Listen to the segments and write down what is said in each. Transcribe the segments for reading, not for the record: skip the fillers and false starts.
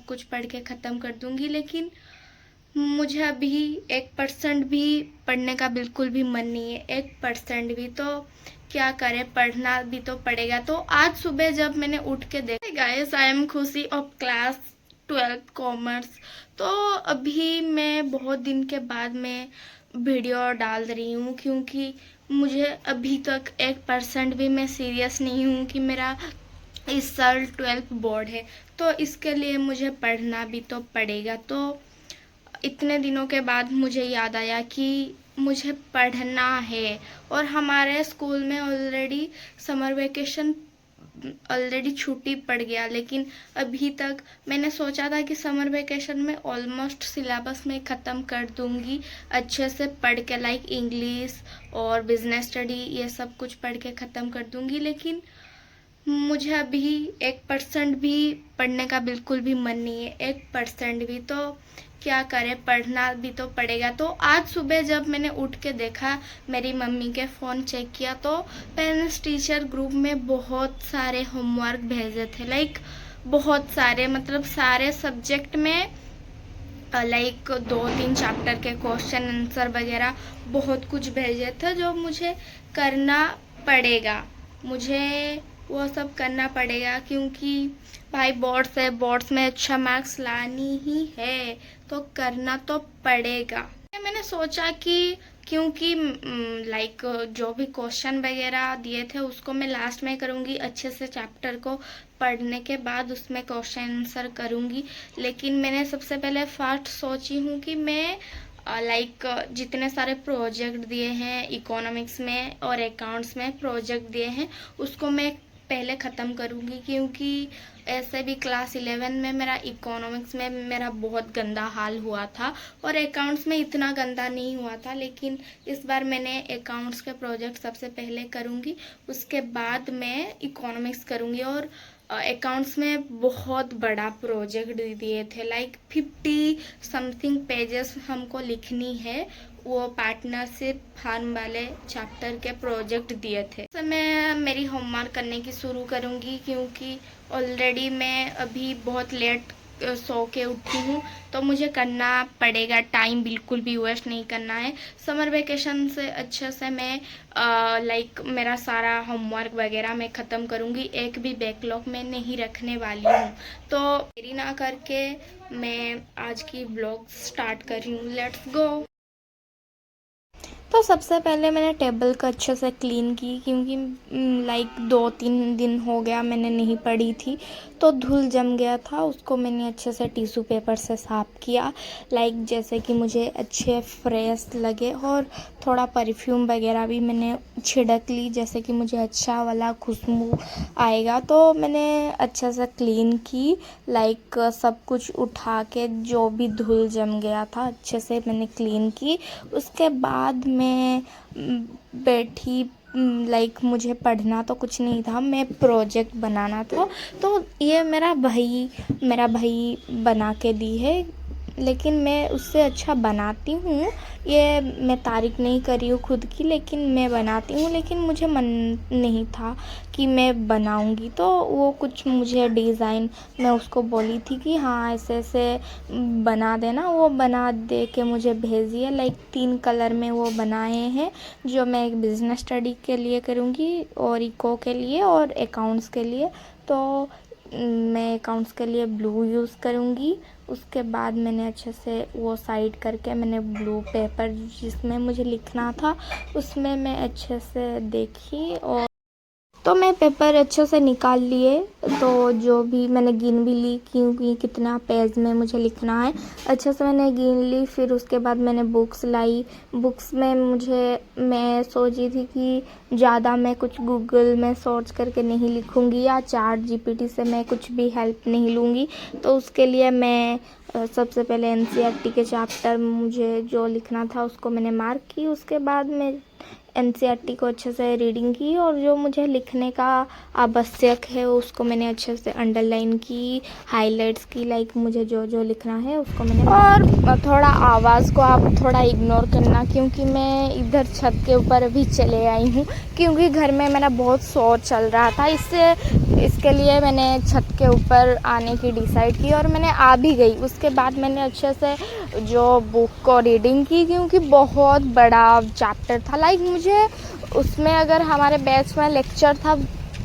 कुछ पढ़ के ख़त्म कर दूँगी, लेकिन मुझे अभी 1% भी पढ़ने का बिल्कुल भी मन नहीं है, 1% भी। तो क्या करें, पढ़ना भी तो पड़ेगा। तो आज सुबह जब मैंने उठ के देखा, गाइस आई एम खुशी ऑफ क्लास 12th कॉमर्स। तो अभी मैं बहुत दिन के बाद मैं वीडियो डाल रही हूँ, क्योंकि मुझे अभी तक 1% भी मैं सीरियस नहीं हूँ कि मेरा इस साल 12th बोर्ड है, तो इसके लिए मुझे पढ़ना भी तो पड़ेगा। तो इतने दिनों के बाद मुझे याद आया कि मुझे पढ़ना है। और हमारे स्कूल में समर वेकेशन ऑलरेडी छुट्टी पड़ गया, लेकिन अभी तक मैंने सोचा था कि समर वेकेशन में ऑलमोस्ट सिलेबस में ख़त्म कर दूंगी, अच्छे से पढ़ के, लाइक इंग्लिश और बिजनेस स्टडी, ये सब कुछ पढ़ के ख़त्म कर दूंगी। लेकिन मुझे अभी 1% भी पढ़ने का बिल्कुल भी मन नहीं है, 1% भी। तो क्या करें, पढ़ना भी तो पड़ेगा। तो आज सुबह जब मैंने उठ के देखा, मेरी मम्मी के फ़ोन चेक किया, तो पेरेंट्स टीचर ग्रुप में बहुत सारे होमवर्क भेजे थे, लाइक बहुत सारे, मतलब सारे सब्जेक्ट में, लाइक 2-3 चैप्टर के क्वेश्चन आंसर वगैरह बहुत कुछ भेजे थे, जो मुझे करना पड़ेगा। मुझे वो सब करना पड़ेगा, क्योंकि भाई बोर्ड्स है, बोर्ड्स में अच्छा मार्क्स लानी ही है, तो करना तो पड़ेगा। मैंने सोचा कि क्योंकि लाइक जो भी क्वेश्चन वगैरह दिए थे उसको मैं लास्ट में करूँगी, अच्छे से चैप्टर को पढ़ने के बाद उसमें क्वेश्चन आंसर करूँगी। लेकिन मैंने सबसे पहले फर्स्ट सोची हूँ कि मैं लाइक जितने सारे प्रोजेक्ट दिए हैं इकोनॉमिक्स में और अकाउंट्स में प्रोजेक्ट दिए हैं, उसको मैं पहले ख़त्म करूँगी, क्योंकि ऐसे भी क्लास 11 में मेरा इकोनॉमिक्स में मेरा बहुत गंदा हाल हुआ था, और अकाउंट्स में इतना गंदा नहीं हुआ था। लेकिन इस बार मैंने अकाउंट्स के प्रोजेक्ट सबसे पहले करूँगी, उसके बाद मैं इकोनॉमिक्स करूँगी। और अकाउंट्स में बहुत बड़ा प्रोजेक्ट दिए थे, लाइक 50 समथिंग पेजेस हमको लिखनी है, वो पार्टनरशिप फार्म वाले चैप्टर के प्रोजेक्ट दिए थे। तो मैं मेरी होमवर्क करने की शुरू करूँगी, क्योंकि ऑलरेडी मैं अभी बहुत लेट सो के उठी हूँ, तो मुझे करना पड़ेगा, टाइम बिल्कुल भी वेस्ट नहीं करना है। समर वेकेशन से अच्छे से मैं लाइक मेरा सारा होमवर्क वगैरह मैं ख़त्म करूँगी, एक भी बैकलॉग में नहीं रखने वाली हूँ। तो देरी ना करके मैं आज की ब्लॉग स्टार्ट कर रही हूँ, लेट्स गो। तो सबसे पहले मैंने टेबल को अच्छे से क्लीन की, क्योंकि लाइक 2-3 दिन हो गया मैंने नहीं पढ़ी थी, तो धूल जम गया था, उसको मैंने अच्छे से टिश्यू पेपर से साफ़ किया, लाइक जैसे कि मुझे अच्छे फ्रेश लगे। और थोड़ा परफ्यूम वगैरह भी मैंने छिड़क ली, जैसे कि मुझे अच्छा वाला खुशबू आएगा। तो मैंने अच्छे से क्लीन की, लाइक सब कुछ उठा के जो भी धूल जम गया था अच्छे से मैंने क्लीन की। उसके बाद मैं बैठी, लाइक मुझे पढ़ना तो कुछ नहीं था, मैं प्रोजेक्ट बनाना था। तो ये मेरा भाई बना के दी है, लेकिन मैं उससे अच्छा बनाती हूँ। ये मैं तारीफ़ नहीं कर रही हूँ खुद की, लेकिन मैं बनाती हूँ। लेकिन मुझे मन नहीं था कि मैं बनाऊँगी, तो वो कुछ मुझे डिज़ाइन, मैं उसको बोली थी कि हाँ ऐसे ऐसे बना देना, वो बना दे के मुझे भेजिए। लाइक 3 कलर में वो बनाए हैं, जो मैं एक बिज़नेस स्टडी के लिए करूँगी, और इको के लिए, और अकाउंट्स के लिए। तो मैं अकाउंट्स के लिए ब्लू यूज़ करूँगी। उसके बाद मैंने अच्छे से वो साइड करके मैंने ब्लू पेपर जिसमें मुझे लिखना था उसमें मैं अच्छे से देखी, और तो मैं पेपर अच्छे से निकाल लिए। तो जो भी मैंने गिन भी ली, क्योंकि कितना पेज में मुझे लिखना है, अच्छे से मैंने गिन ली। फिर उसके बाद मैंने बुक्स लाई। बुक्स में मैं सोची थी कि ज़्यादा मैं कुछ गूगल में सर्च करके नहीं लिखूँगी, या चैट जीपीटी से मैं कुछ भी हेल्प नहीं लूँगी। तो उसके लिए मैं सबसे पहले एनसीईआरटी के चैप्टर मुझे जो लिखना था उसको मैंने मार्क की। उसके बाद मैं एनसीईआरटी को अच्छे से रीडिंग की और जो मुझे लिखने का आवश्यक है उसको मैंने अच्छे से अंडरलाइन की, हाइलाइट्स की, लाइक मुझे जो जो लिखना है उसको मैंने। और थोड़ा आवाज़ को आप थोड़ा इग्नोर करना क्योंकि मैं इधर छत के ऊपर अभी चले आई हूँ क्योंकि घर में मेरा बहुत शोर चल रहा था, इसके लिए मैंने छत के ऊपर आने की डिसाइड की और मैंने आ भी गई। उसके बाद मैंने अच्छे से जो बुक को रीडिंग की क्योंकि बहुत बड़ा चैप्टर था, लाइक मुझे उसमें अगर हमारे बैच में लेक्चर था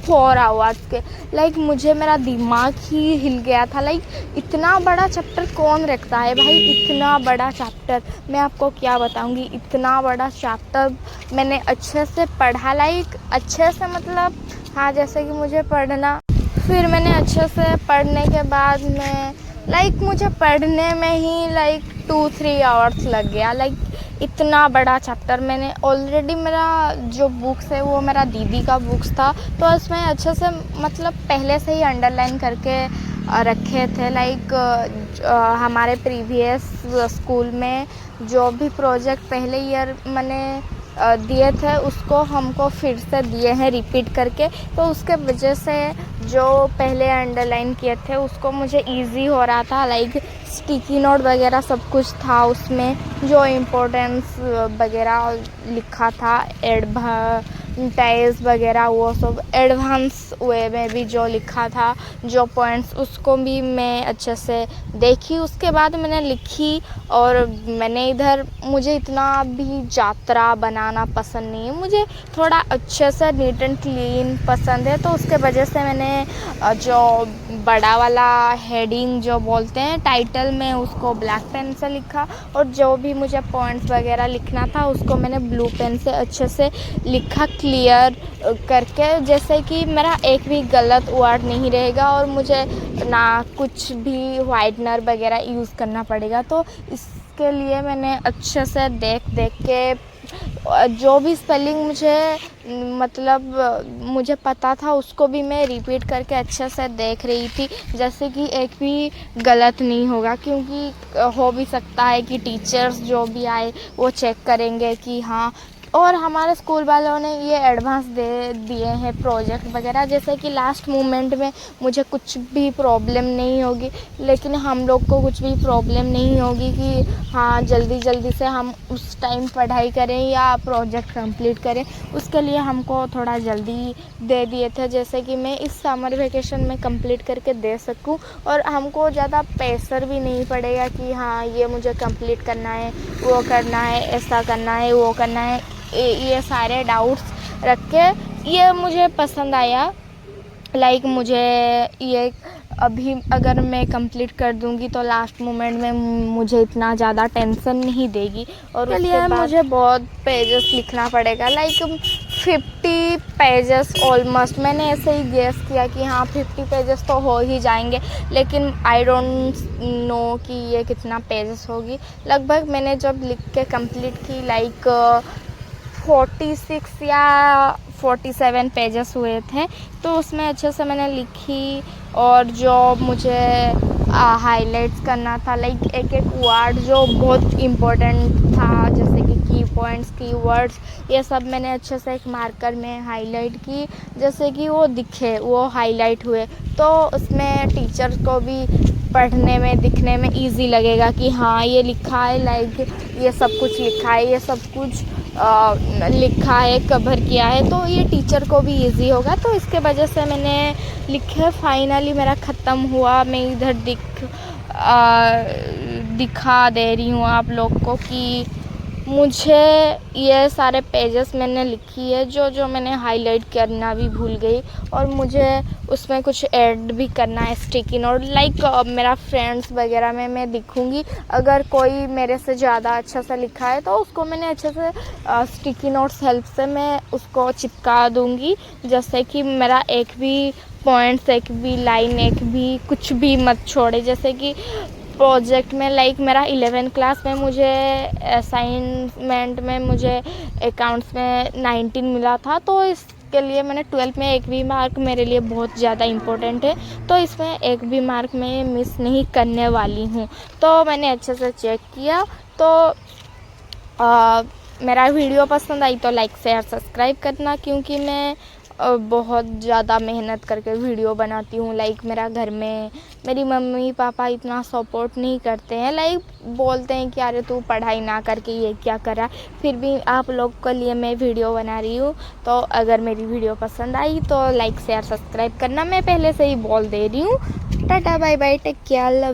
4 आवर्स के, लाइक मुझे मेरा दिमाग ही हिल गया था। लाइक इतना बड़ा चैप्टर कौन रखता है भाई, इतना बड़ा चैप्टर मैं आपको क्या बताऊंगी। इतना बड़ा चैप्टर मैंने अच्छे से पढ़ा, लाइक अच्छे से मतलब हाँ जैसे कि मुझे पढ़ना, फिर मैंने अच्छे से पढ़ने के बाद में लाइक मुझे पढ़ने में ही लाइक 2-3 आवर्स लग गया। लाइक इतना बड़ा चैप्टर मैंने ऑलरेडी, मेरा जो बुक्स है वो मेरा दीदी का बुक्स था तो उसमें अच्छे से मतलब पहले से ही अंडरलाइन करके रखे थे। लाइक हमारे प्रीवियस स्कूल में जो भी प्रोजेक्ट पहले ईयर मैंने दिए थे उसको हमको फिर से दिए हैं रिपीट करके, तो उसके वजह से जो पहले अंडरलाइन किए थे उसको मुझे इजी हो रहा था। लाइक स्टिकी नोट वगैरह सब कुछ था उसमें, जो इम्पोर्टेंस वगैरह लिखा था, एडवांटेज वगैरह वो सब एडवांस वे में भी जो लिखा था, जो पॉइंट्स उसको भी मैं अच्छे से देखी। उसके बाद मैंने लिखी और मैंने इधर, मुझे इतना भी यात्रा बनाना पसंद नहीं है, मुझे थोड़ा अच्छे से नीट एंड क्लीन पसंद है, तो उसके वजह से मैंने जो बड़ा वाला हेडिंग जो बोलते हैं टाइटल में उसको ब्लैक पेन से लिखा और जो भी मुझे पॉइंट्स वगैरह लिखना था उसको मैंने ब्लू पेन से अच्छे से लिखा क्लियर करके, जैसे कि मेरा एक भी गलत वर्ड नहीं रहेगा और मुझे ना कुछ भी वाइटनर वगैरह यूज़ करना पड़ेगा। तो इसके लिए मैंने अच्छे से देख के जो भी स्पेलिंग मुझे मतलब मुझे पता था उसको भी मैं रिपीट करके अच्छे से देख रही थी, जैसे कि एक भी गलत नहीं होगा क्योंकि हो भी सकता है कि टीचर्स जो भी आए वो चेक करेंगे कि हाँ। और हमारे स्कूल वालों ने ये एडवांस दे दिए हैं प्रोजेक्ट वगैरह, जैसे कि लास्ट मोमेंट में मुझे कुछ भी प्रॉब्लम नहीं होगी, लेकिन हम लोग को कुछ भी प्रॉब्लम नहीं होगी कि हाँ जल्दी से हम उस टाइम पढ़ाई करें या प्रोजेक्ट कंप्लीट करें। उसके लिए हमको थोड़ा जल्दी दे दिए थे, जैसे कि मैं इस समर वेकेशन में कंप्लीट करके दे सकूं और हमको ज़्यादा प्रेशर भी नहीं पड़ेगा कि हाँ ये मुझे कंप्लीट करना है, वो करना है, ऐसा करना है, वो करना है। ये सारे डाउट्स रख के ये मुझे पसंद आया। लाइक मुझे ये अभी अगर मैं कंप्लीट कर दूंगी तो लास्ट मोमेंट में मुझे इतना ज़्यादा टेंशन नहीं देगी और उसके लिए मुझे बहुत पेजेस लिखना पड़ेगा, लाइक 50 पेजेस ऑलमोस्ट। मैंने ऐसे ही गेस किया कि हाँ 50 पेजेस तो हो ही जाएंगे, लेकिन आई डोंट नो कि ये कितना पेजेस होगी। लगभग मैंने जब लिख के कंप्लीट की लाइक 46 या 47 पेजेस हुए थे, तो उसमें अच्छे से मैंने लिखी और जो मुझे हाइलाइट्स करना था, लाइक एक वर्ड जो बहुत इम्पोर्टेंट था, जैसे कि की पॉइंट्स, की वर्ड्स, ये सब मैंने अच्छे से एक मार्कर में हाईलाइट की, जैसे कि वो दिखे, वो हाईलाइट हुए, तो उसमें टीचर को भी पढ़ने में दिखने में इजी लगेगा कि हाँ ये लिखा है, लाइक ये सब कुछ लिखा है, ये सब कुछ लिखा है, कवर किया है, तो ये टीचर को भी इजी होगा। तो इसके वजह से मैंने लिखे, फाइनली मेरा ख़त्म हुआ। मैं इधर दिखा दे रही हूँ आप लोग को कि मुझे ये सारे पेजेस मैंने लिखी है, जो मैंने हाईलाइट करना भी भूल गई और मुझे उसमें कुछ ऐड भी करना है, स्टिकी नोट, लाइक मेरा फ्रेंड्स वगैरह में मैं दिखूँगी, अगर कोई मेरे से ज़्यादा अच्छा सा लिखा है तो उसको मैंने अच्छे से स्टिकी नोट्स हेल्प से मैं उसको चिपका दूँगी, जैसे कि मेरा एक भी पॉइंट्स, एक भी लाइन, एक भी कुछ भी मत छोड़े। जैसे कि प्रोजेक्ट में लाइक मेरा 11th क्लास में मुझे असाइनमेंट में मुझे अकाउंट्स में 19 मिला था, तो इसके लिए मैंने 12th में एक भी मार्क मेरे लिए बहुत ज़्यादा इम्पोर्टेंट है, तो इसमें एक भी मार्क मैं मिस नहीं करने वाली हूँ। तो मैंने अच्छे से चेक किया, तो मेरा वीडियो पसंद आई तो लाइक शेयर सब्सक्राइब करना, क्योंकि मैं बहुत ज़्यादा मेहनत करके वीडियो बनाती हूँ। लाइक मेरा घर में मेरी मम्मी पापा इतना सपोर्ट नहीं करते हैं, लाइक बोलते हैं कि अरे तू पढ़ाई ना करके ये क्या करा, फिर भी आप लोग के लिए मैं वीडियो बना रही हूँ। तो अगर मेरी वीडियो पसंद आई तो लाइक शेयर सब्सक्राइब करना, मैं पहले से ही बोल दे रही हूँ। Tata bye bye, take care, love.